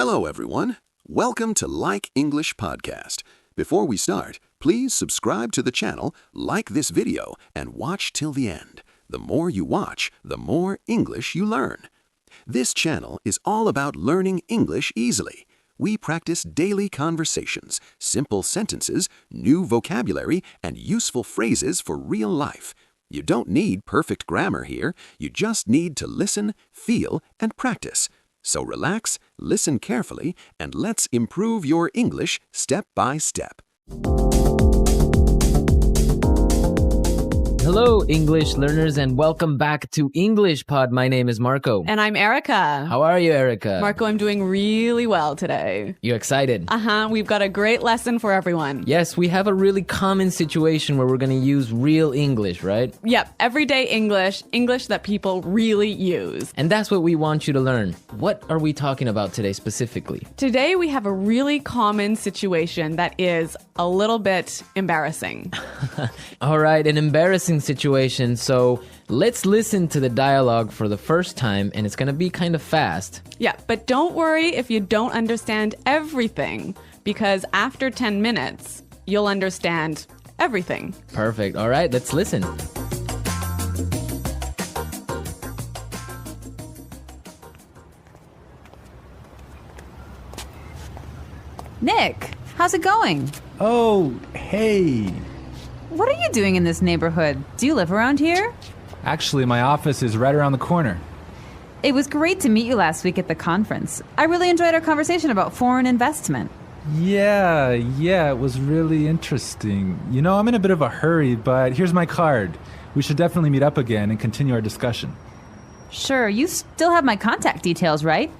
Hello, everyone. Welcome to Like English Podcast. Before we start, please subscribe to the channel, like this video, and watch till the end. The more you watch, the more English you learn. This channel is all about learning English easily. We practice daily conversations, simple sentences, new vocabulary, and useful phrases for real life. You don't need perfect grammar here. You just need to listen, feel, and practice. So relax, listen carefully, and let's improve your English step by step. Hello, English learners, and welcome back to English Pod. My name is Marco. And I'm Erica. How are you, Erica? Marco, I'm doing really well today. You excited? We've got a great lesson for everyone. Yes, we have a really common situation where we're going to use real English, right? Yep, everyday English, English that people really use. And that's what we want you to learn. What are we talking about today specifically? Today we have a really common situation that is a little bit embarrassing. All right, an embarrassing situation. So let's listen to the dialogue for the first time, and it's going to be kind of fast. Yeah, but don't worry if you don't understand everything, because after 10 minutes, you'll understand everything. Perfect. All right, let's listen. Nick, how's it going? Oh, hey. What are you doing in this neighborhood? Do you live around here? Actually, my office is right around the corner. It was great to meet you last week at the conference. I really enjoyed our conversation about foreign investment. Yeah, it was really interesting. You know, I'm in a bit of a hurry, but here's my card. We should definitely meet up again and continue our discussion. Sure, you still have my contact details, right?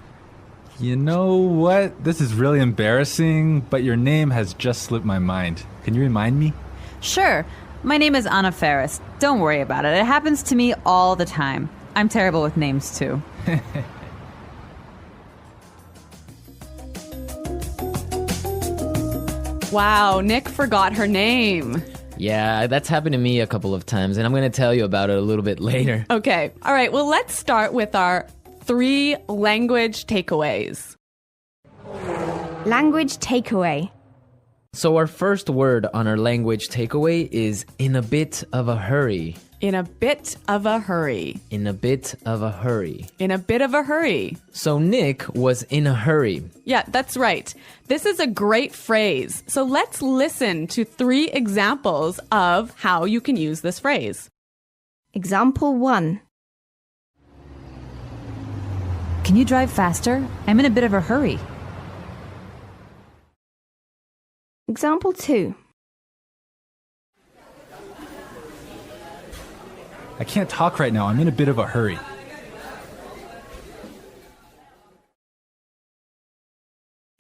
You know what? This is really embarrassing, but your name has just slipped my mind. Can you remind me? Sure. My name is Anna Ferris. Don't worry about it. It happens to me all the time. I'm terrible with names, too. Wow, Nick forgot her name. Yeah, that's happened to me a couple of times, and I'm going to tell you about it a little bit later. Okay, all right, well, let's start with our 3 language takeaways. Language takeaway. So our first word on our language takeaway is in a bit of a hurry. In a bit of a hurry. In a bit of a hurry. In a bit of a hurry. So Nick was in a hurry. Yeah, that's right. This is a great phrase. So let's listen to 3 examples of how you can use this phrase. Example 1. Can you drive faster? I'm in a bit of a hurry. Example 2. I can't talk right now. I'm in a bit of a hurry.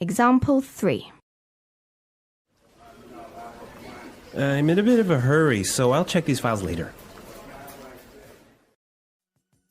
Example 3. I'm in a bit of a hurry, so I'll check these files later.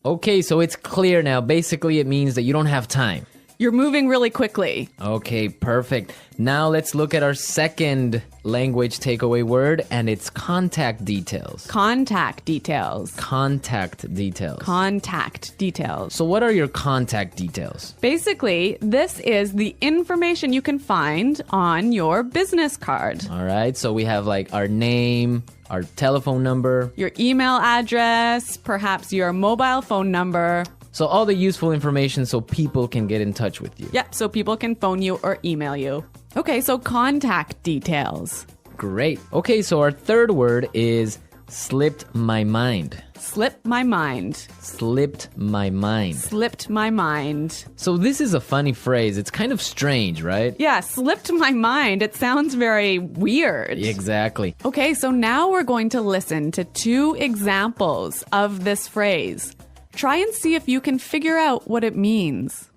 Okay, so it's clear now. Basically, it means that you don't have time. You're moving really quickly. Okay, perfect. Now let's look at our second language takeaway word, and it's contact details. Contact details. Contact details. Contact details. So what are your contact details? Basically, this is the information you can find on your business card. All right, so we have like our name, our telephone number, Your email address, perhaps your mobile phone number. so all the useful information so people can get in touch with you. Yeah, so people can phone you or email you. Okay, so contact details. Great. Okay, so our third word is slipped my mind. Slipped my mind. Slipped my mind. Slipped my mind. So this is a funny phrase. It's kind of strange, right? Yeah, slipped my mind. It sounds very weird. Exactly. Okay, so now we're going to listen to 2 examples of this phrase. Try and see if you can figure out what it means.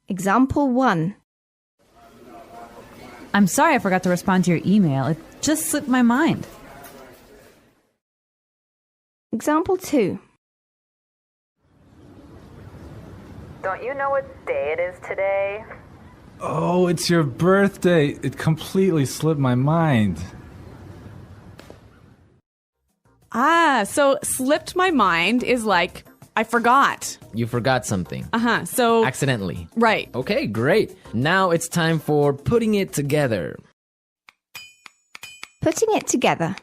Example 1. I'm sorry I forgot to respond to your email. It just slipped my mind. Example 2. Don't you know what day it is today? Oh, it's your birthday. It completely slipped my mind. So slipped my mind is like, I forgot. You forgot something. So, Accidentally. right. Okay, great. Now it's time for putting it together. Putting it together.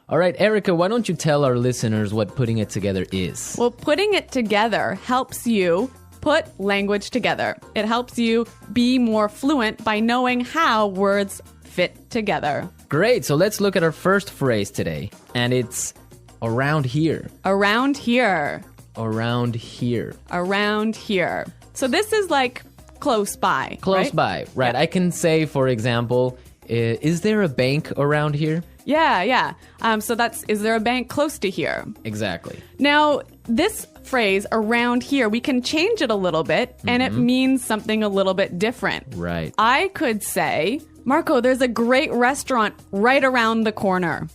All right, Erica, why don't you tell our listeners what putting it together is? Well, putting it together helps you put language together. It helps you be more fluent by knowing how words fit together. Great, so let's look at our first phrase today. And it's around here. Around here. Around here. Around here. So this is like close by. Close right? by, right. Yeah. I can say, for example, is there a bank around here? Yeah. So that's, is there a bank close to here? Exactly. Now, this phrase, around here, we can change it a little bit, and it means something a little bit different. Right. I could say, Marco, there's a great restaurant right around the corner.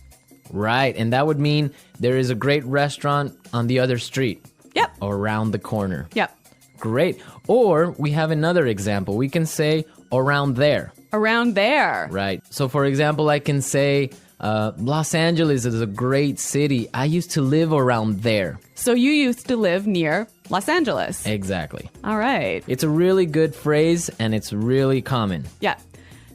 Right, and that would mean there is a great restaurant on the other street. Yep. Around the corner. Yep. Great. Or we have another example. We can say around there. Around there. Right. So, for example, I can say Los Angeles is a great city. I used to live around there. So you used to live near Los Angeles. Exactly. All right. It's a really good phrase, and it's really common. Yeah.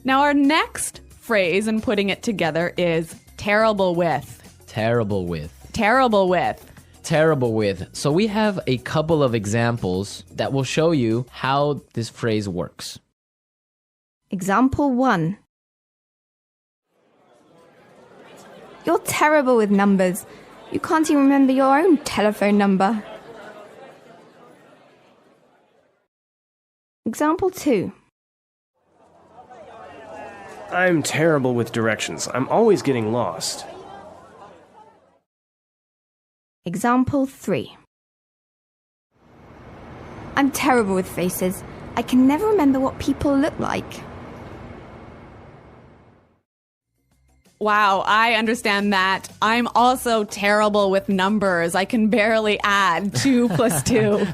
Now, our next phrase in putting it together is terrible with. Terrible with. Terrible with. Terrible with. So we have a couple of examples that will show you how this phrase works. Example 1. You're terrible with numbers. You can't even remember your own telephone number. Example 2. I'm terrible with directions. I'm always getting lost. Example 3. I'm terrible with faces. I can never remember what people look like. Wow, I understand that. I'm also terrible with numbers. I can barely add 2 plus 2.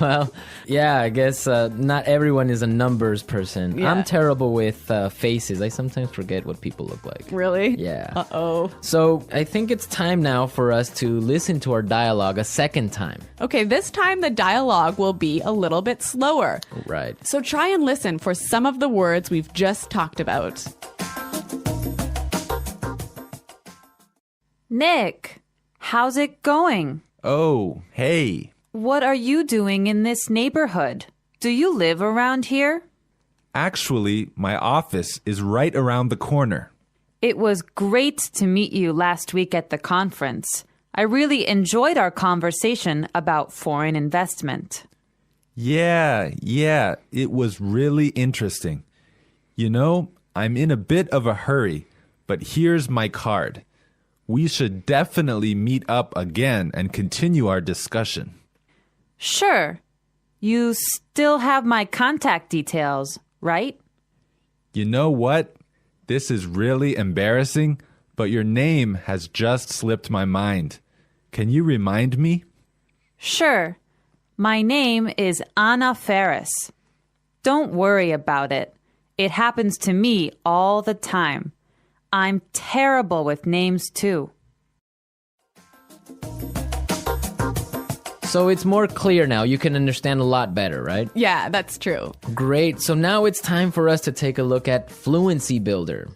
Well, yeah, I guess not everyone is a numbers person. Yeah. I'm terrible with faces. I sometimes forget what people look like. Really? Yeah. Uh-oh. So I think it's time now for us to listen to our dialogue a second time. Okay, this time the dialogue will be a little bit slower. Right. So try and listen for some of the words we've just talked about. Nick, how's it going? Oh, hey. What are you doing in this neighborhood? Do you live around here? Actually, my office is right around the corner. It was great to meet you last week at the conference. I really enjoyed our conversation about foreign investment. Yeah, it was really interesting. You know, I'm in a bit of a hurry, but here's my card. We should definitely meet up again and continue our discussion. Sure. You still have my contact details, right? You know what? This is really embarrassing, but your name has just slipped my mind. Can you remind me? Sure. My name is Anna Ferris. Don't worry about it. It happens to me all the time. I'm terrible with names, too. So it's more clear now. You can understand a lot better, right? Yeah, that's true. Great. So now it's time for us to take a look at Fluency Builder.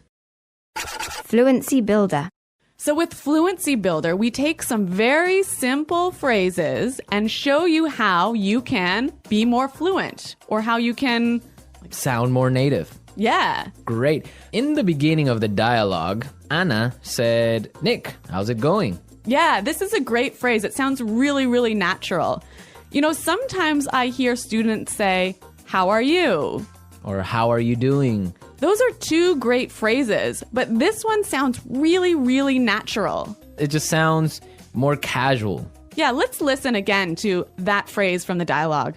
Fluency builder. So with Fluency Builder, we take some very simple phrases and show you how you can be more fluent or how you can, Sound more native. yeah. Great. In the beginning of the dialogue, Anna said, Nick, how's it going? Yeah, this is a great phrase. It sounds really, really natural. You know, sometimes I hear students say, how are you? Or how are you doing? Those are 2 great phrases, but this one sounds really, really natural. It just sounds more casual. Yeah, let's listen again to that phrase from the dialogue.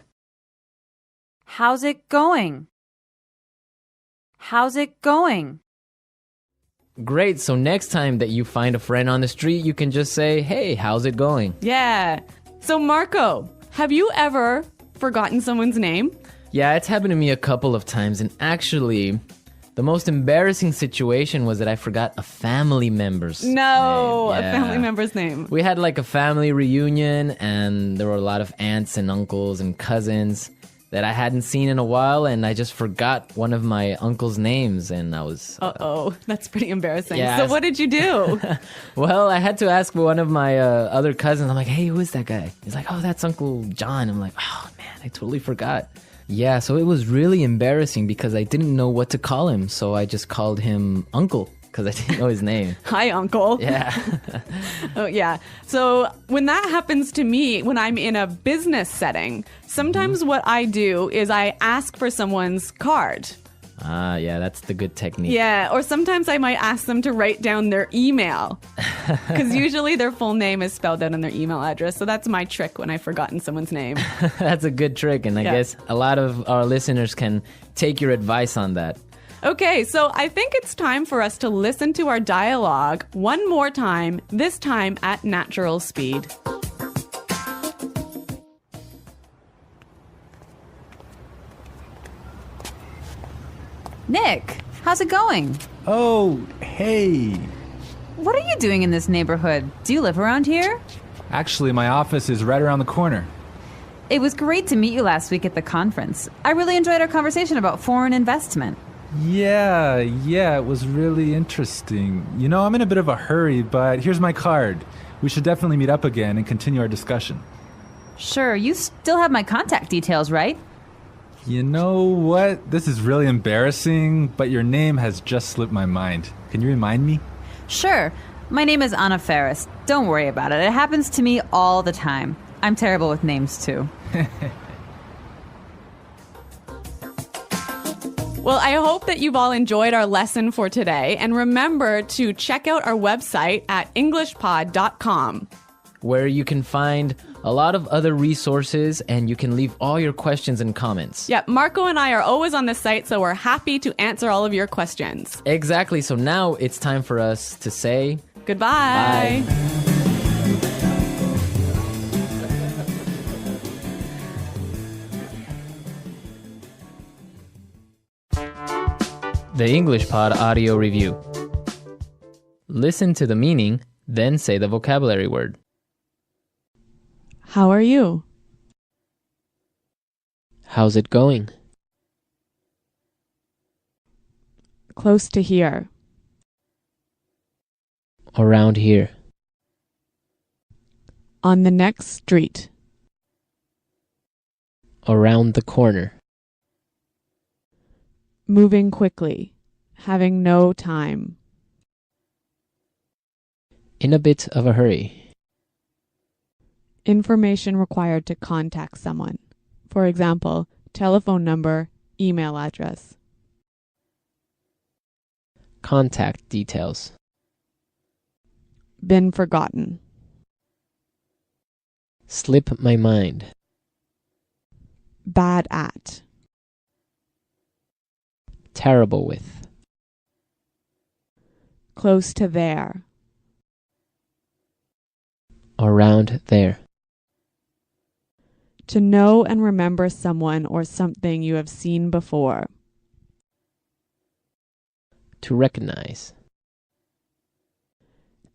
How's it going? How's it going? Great. So next time that you find a friend on the street, you can just say, hey, how's it going? Yeah. So Marco, have you ever forgotten someone's name? Yeah, it's happened to me a couple of times. And actually, The most embarrassing situation was that I forgot a family member's name. No, a Yeah. family member's name. We had like a family reunion, and there were a lot of aunts and uncles and cousins that I hadn't seen in a while, and I just forgot one of my uncle's names, and I was... Uh-oh, that's pretty embarrassing. Yeah, So what did you do? Well, I had to ask one of my other cousins. I'm like, hey, who is that guy? He's like, oh, that's Uncle John. I'm like, oh, man, I totally forgot. Yeah, so it was really embarrassing because I didn't know what to call him, so I just called him Uncle because I didn't know his name. Hi, Uncle. Yeah. Oh, yeah. So when that happens to me, when I'm in a business setting, sometimes what I do is I ask for someone's card. Ah, yeah, that's the good technique. Yeah, or sometimes I might ask them to write down their email. Because usually their full name is spelled out on their email address. So that's my trick when I've forgotten someone's name. That's a good trick, and I Yeah. guess a lot of our listeners can take your advice on that. Okay, so I think it's time for us to listen to our dialogue one more time, this time at natural speed. Nick, how's it going? Oh, hey. What are you doing in this neighborhood? Do you live around here? Actually, my office is right around the corner. It was great to meet you last week at the conference. I really enjoyed our conversation about foreign investment. Yeah, it was really interesting. You know, I'm in a bit of a hurry, but here's my card. We should definitely meet up again and continue our discussion. Sure, you still have my contact details, right? You know what? This is really embarrassing, but your name has just slipped my mind. Can you remind me? Sure. My name is Anna Ferris. Don't worry about it. It happens to me all the time. I'm terrible with names, too. Well, I hope that you've all enjoyed our lesson for today. And remember to check out our website at englishpod.com. where you can find a lot of other resources and you can leave all your questions and comments. Yeah, Marco and I are always on the site, so we're happy to answer all of your questions. Exactly. So now it's time for us to say Goodbye. bye. The English Pod Audio Review. Listen to the meaning, then say the vocabulary word. How are you? How's it going? Close to here. Around here. On the next street. Around the corner. Moving quickly. Having no time. In a bit of a hurry. Information required to contact someone. For example, telephone number, email address. Contact details. Been forgotten. Slip my mind. Bad at. Terrible with. Close to there. Around there. To know and remember someone or something you have seen before. To recognize.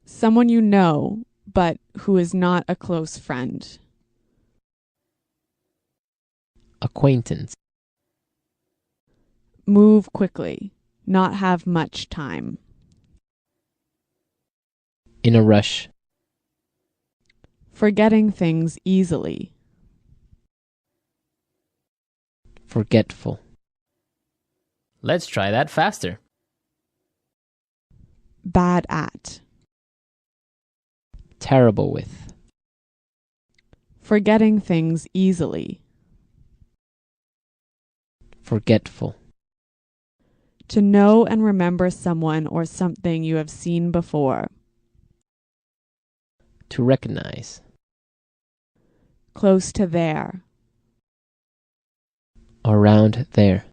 Someone you know, but who is not a close friend. Acquaintance. Move quickly. Not have much time. In a rush. Forgetting things easily. Forgetful. Let's try that faster. Bad at. Terrible with. Forgetting things easily. Forgetful. To know and remember someone or something you have seen before. To recognize. Close to there. Around there.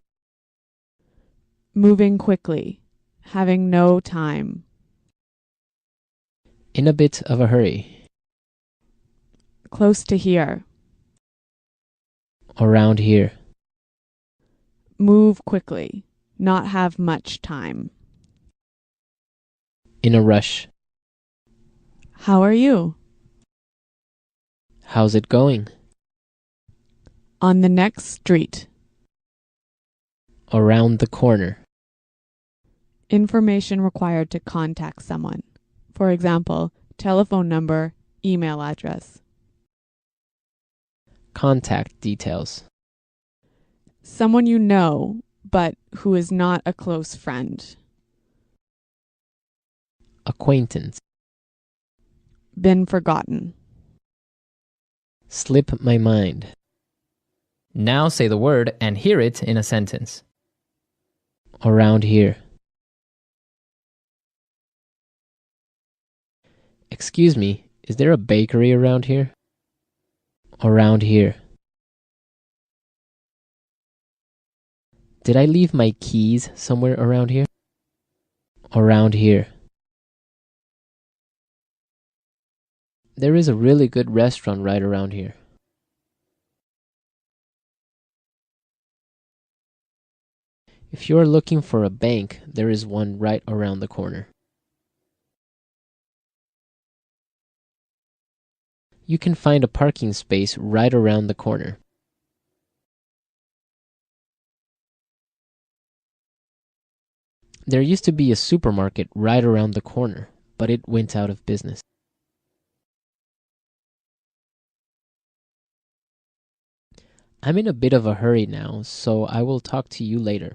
Moving quickly. Having no time. In a bit of a hurry. Close to here. Around here. Move quickly. Not have much time. In a rush. How are you? How's it going? On the next street. Around the corner. Information required to contact someone. For example, telephone number, email address. Contact details. Someone you know, but who is not a close friend. Acquaintance. Been forgotten. Slip my mind. Now say the word and hear it in a sentence. Around here. Excuse me, is there a bakery around here? Around here. Did I leave my keys somewhere around here? Around here. There is a really good restaurant right around here. If you are looking for a bank, there is one right around the corner. You can find a parking space right around the corner. There used to be a supermarket right around the corner, but it went out of business. I'm in a bit of a hurry now, so I will talk to you later.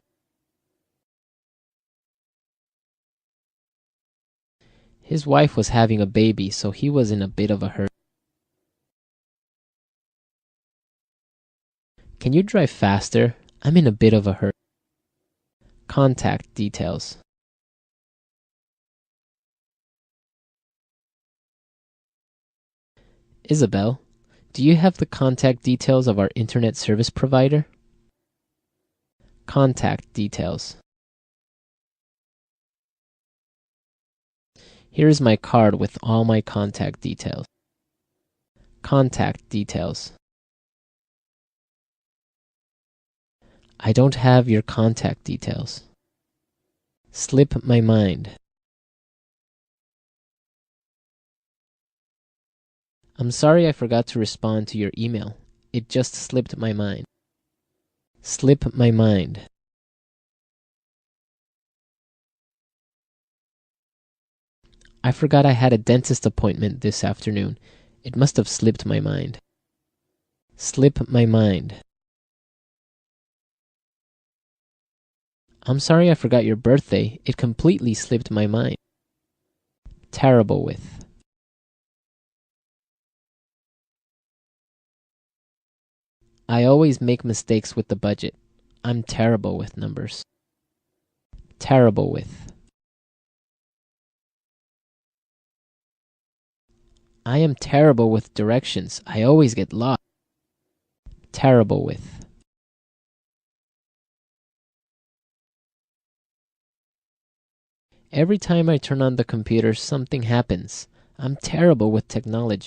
His wife was having a baby, so he was in a bit of a hurry. Can you drive faster? I'm in a bit of a hurry. Contact details. Isabel, do you have the contact details of our internet service provider? Contact details. Here is my card with all my contact details. Contact details. I don't have your contact details. Slip my mind. I'm sorry I forgot to respond to your email. It just slipped my mind. Slip my mind. I forgot I had a dentist appointment this afternoon. It must have slipped my mind. Slip my mind. I'm sorry I forgot your birthday. It completely slipped my mind. Terrible with. I always make mistakes with the budget. I'm terrible with numbers. Terrible with. I am terrible with directions. I always get lost. Terrible with. Every time I turn on the computer, something happens. I'm terrible with technology.